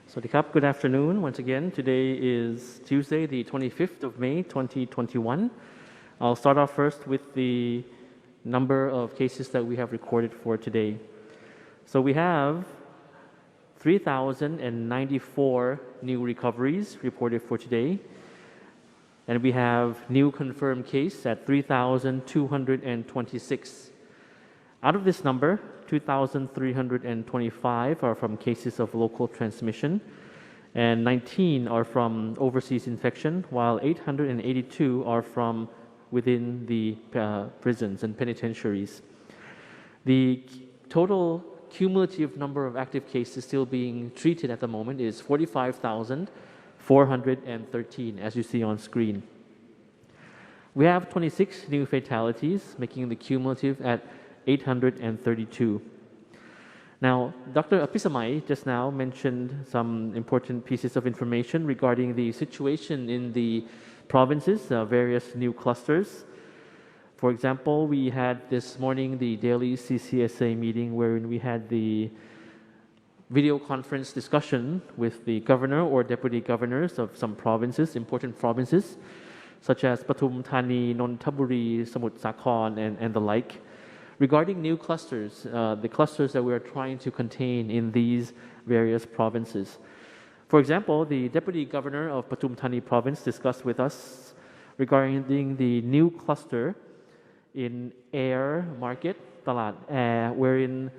Swadikap, good afternoon once again. Today is Tuesday, the 25th of May, 2021. I'll start off first with the number of cases that we have recorded for today. So we have 3,094 new recoveries reported for today. And we have new confirmed case at 3,226. Out of this number, 2,325 are from cases of local transmission, and 19 are from overseas infection, while 882 are from within the prisons and penitentiaries. The total cumulative number of active cases still being treated at the moment is 45,413, as you see on screen. We have 26 new fatalities, making the cumulative at 832. Now, Dr. Apisamai just now mentioned some important pieces of information regarding the situation in the provinces, various new clusters. For example, we had this morning the daily CCSA meeting wherein we had the video conference discussion with the governor or deputy governors of some provinces, important provinces, such as Pathum Thani, Nonthaburi, Samut Sakhon, and the like. Regarding new clusters, the clusters that we are trying to contain in these various provinces. For example, the Deputy Governor of Pathum Thani Province discussed with us regarding the new cluster in Air Market, Talat Air, wherein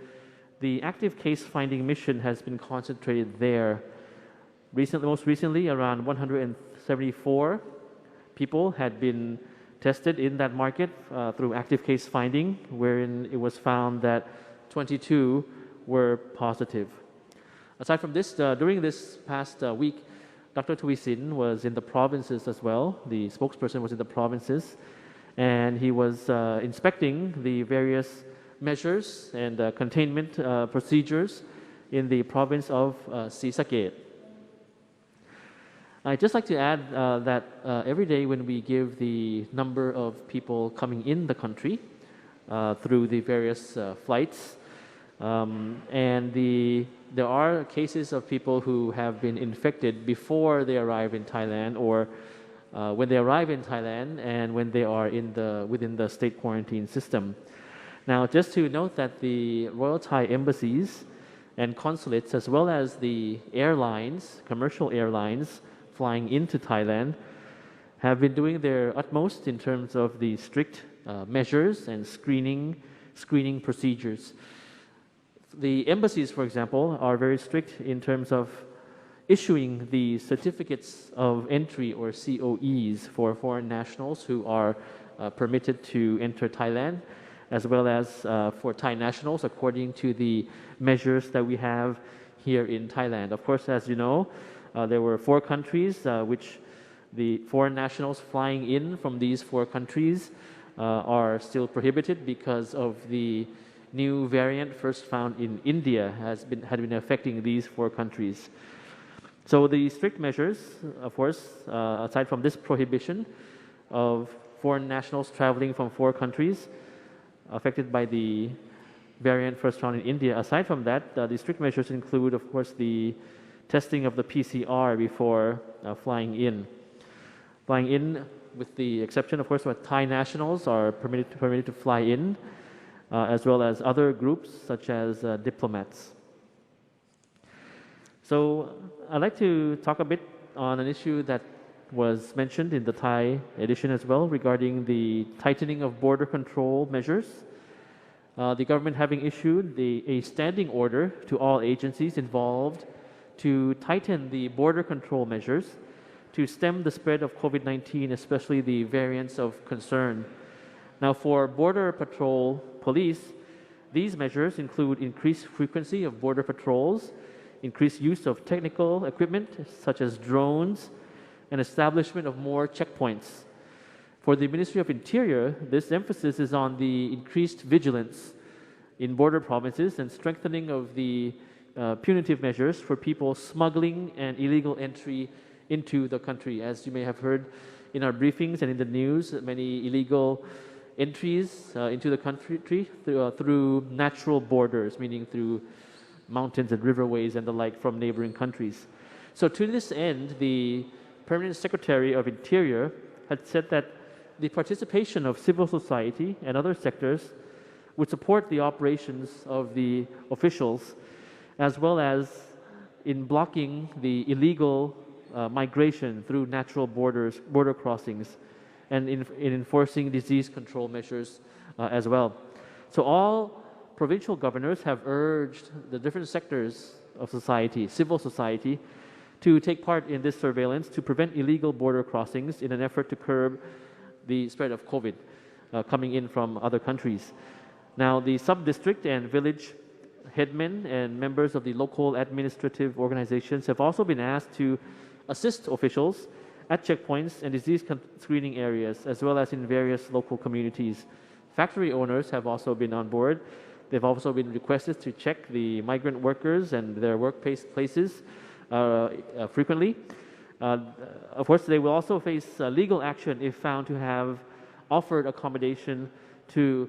the active case finding mission has been concentrated there. Most recently, around 174 people had been tested in that market through active case finding, wherein it was found that 22 were positive. Aside from this, during this past week, Dr. Tuisin was in the provinces as well. The spokesperson was in the provinces, and he was inspecting the various measures and containment procedures in the province of Sisakhet. I'd just like to add that every day when we give the number of people coming in the country through the various flights, there are cases of people who have been infected before they arrive in Thailand, or when they arrive in Thailand and when they are within the state quarantine system. Now, just to note that the Royal Thai embassies and consulates, as well as the airlines, commercial airlines, flying into Thailand, have been doing their utmost in terms of the strict measures and screening procedures. The embassies, for example, are very strict in terms of issuing the certificates of entry or COEs for foreign nationals who are permitted to enter Thailand, as well as for Thai nationals according to the measures that we have here in Thailand. Of course, as you know, there were 4 countries which the foreign nationals flying in from these 4 countries are still prohibited because of the new variant first found in India had been affecting these 4 countries. So the strict measures, of course, aside from this prohibition of foreign nationals traveling from 4 countries affected by the variant first found in India, aside from that, the strict measures include, of course, the testing of the PCR before flying in. Flying in, with the exception, of course, that Thai nationals are permitted to fly in, as well as other groups such as diplomats. So I'd like to talk a bit on an issue that was mentioned in the Thai edition as well regarding the tightening of border control measures. The government having issued a standing order to all agencies involved to tighten the border control measures to stem the spread of COVID-19, especially the variants of concern. Now, for Border Patrol Police, these measures include increased frequency of border patrols, increased use of technical equipment such as drones, and establishment of more checkpoints. For the Ministry of Interior, this emphasis is on the increased vigilance in border provinces and strengthening of the punitive measures for people smuggling and illegal entry into the country. As you may have heard in our briefings and in the news, many illegal entries into the country through natural borders, meaning through mountains and riverways and the like from neighboring countries. So to this end, the Permanent Secretary of Interior had said that the participation of civil society and other sectors would support the operations of the officials, as well as in blocking the illegal migration through natural border crossings, and in enforcing disease control measures as well. So all provincial governors have urged the different sectors of society, civil society, to take part in this surveillance to prevent illegal border crossings in an effort to curb the spread of COVID coming in from other countries. Now, the sub-district and village headmen and members of the local administrative organizations have also been asked to assist officials at checkpoints and disease screening areas, as well as in various local communities. Factory owners have also been on board. They've also been requested to check the migrant workers and their workplaces frequently. Of course, they will also face legal action if found to have offered accommodation to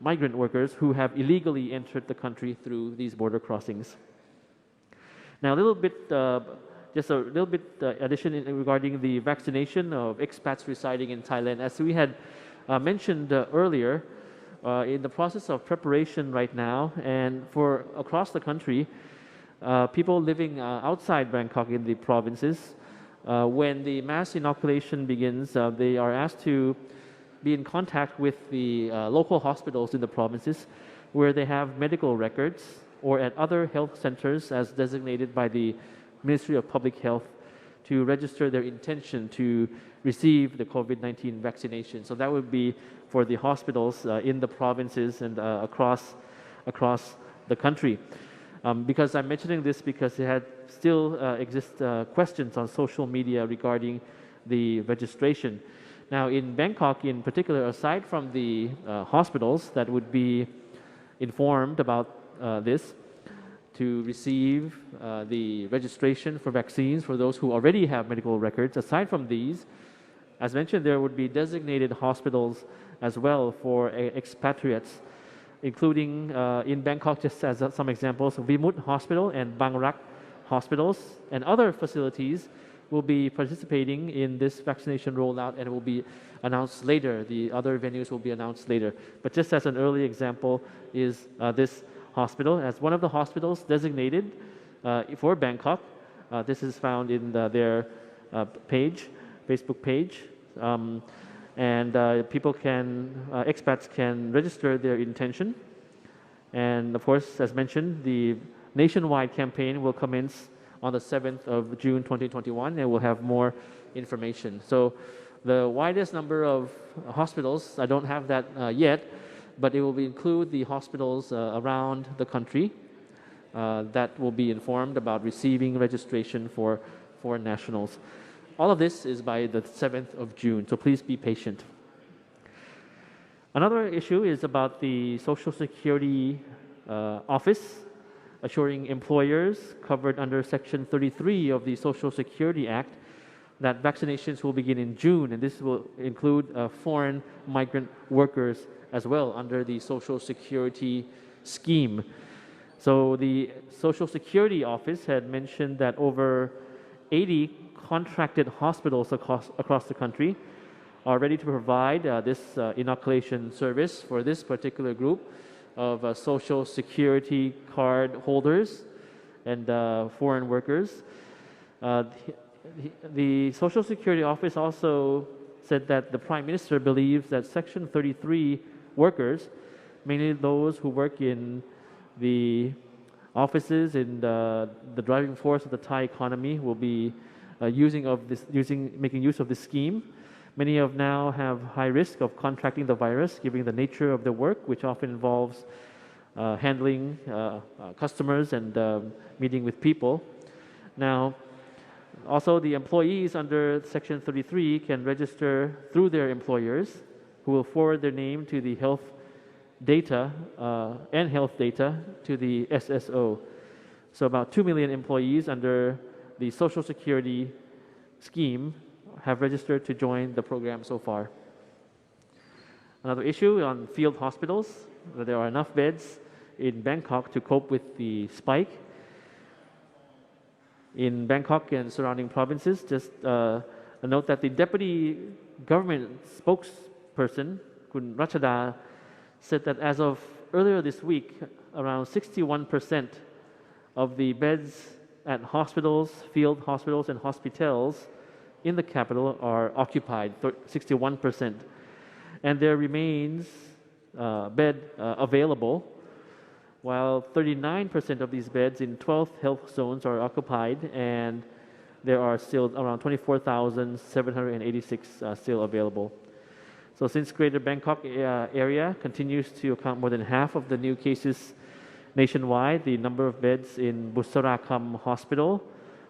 migrant workers who have illegally entered the country through these border crossings. Now, just a little bit addition regarding the vaccination of expats residing in Thailand. As we had mentioned earlier, in the process of preparation right now, and for across the country, people living outside Bangkok in the provinces, when the mass inoculation begins, they are asked to be in contact with the local hospitals in the provinces where they have medical records, or at other health centers as designated by the Ministry of Public Health, to register their intention to receive the COVID-19 vaccination. So that would be for the hospitals in the provinces and across the country. Because I'm mentioning this because it had still exist questions on social media regarding the registration. Now, in Bangkok in particular, aside from the hospitals that would be informed about this to receive the registration for vaccines for those who already have medical records, aside from these, as mentioned, there would be designated hospitals as well for expatriates, including in Bangkok, just as some examples, Vimut Hospital and Bang Rak hospitals and other facilities will be participating in this vaccination rollout, and it will be announced later. The other venues will be announced later. But just as an early example is this hospital, as one of the hospitals designated for Bangkok. This is found in their page, Facebook page. People expats can register their intention. And of course, as mentioned, the nationwide campaign will commence on the 7th of June 2021, and we'll have more information. So the widest number of hospitals, I don't have that yet, but it will include the hospitals around the country that will be informed about receiving registration for foreign nationals. All of this is by the 7th of June, so please be patient. Another issue is about the Social Security Office assuring employers covered under Section 33 of the Social Security Act that vaccinations will begin in June, and this will include foreign migrant workers as well under the Social Security scheme. So the Social Security Office had mentioned that over 80 contracted hospitals across the country are ready to provide this inoculation service for this particular group of Social Security card holders and foreign workers. The Social Security Office also said that the Prime Minister believes that Section 33 workers, mainly those who work in the offices in the driving force of the Thai economy, will be making use of this scheme. Many of now have high risk of contracting the virus, given the nature of the work, which often involves handling customers and meeting with people. Now, also the employees under Section 33 can register through their employers, who will forward their name to the health data to the SSO. So about 2 million employees under the Social Security scheme have registered to join the program so far. Another issue on field hospitals, that there are enough beds in Bangkok to cope with the spike. In Bangkok and surrounding provinces, just a note that the deputy government spokesperson, Kun Rachada, said that as of earlier this week, around 61% of the beds at hospitals, field hospitals, and hospitals in the capital are occupied, 61%. And there remains bed available, while 39% of these beds in 12 health zones are occupied, and there are still around 24,786 still available. So since Greater Bangkok area continues to account more than half of the new cases nationwide, the number of beds in Busarakam Hospital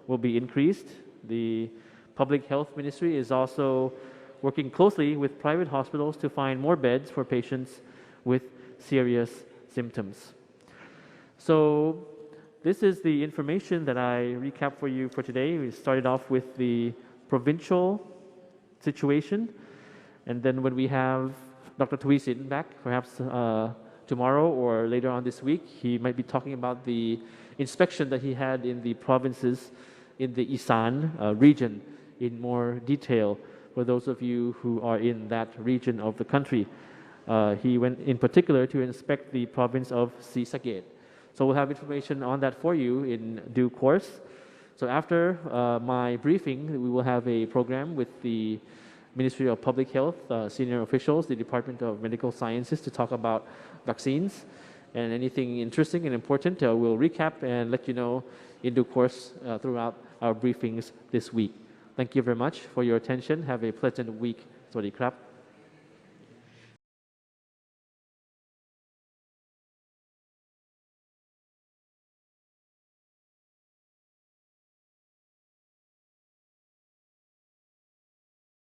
will be increased. The Public Health Ministry is also working closely with private hospitals to find more beds for patients with serious symptoms. So this is the information that I recapped for you for today. We started off with the provincial situation, and then when we have Dr. Tuisin back, perhaps tomorrow or later on this week, he might be talking about the inspection that he had in the provinces in the Isan region in more detail for those of you who are in that region of the country. He went in particular to inspect the province of Srisaged. So we'll have information on that for you in due course. So after my briefing, we will have a program with the Ministry of Public Health, senior officials, the Department of Medical Sciences to talk about vaccines and anything interesting and important. We'll recap and let you know in due course throughout our briefings this week. Thank you very much for your attention. Have a pleasant week. สวัสดีครับ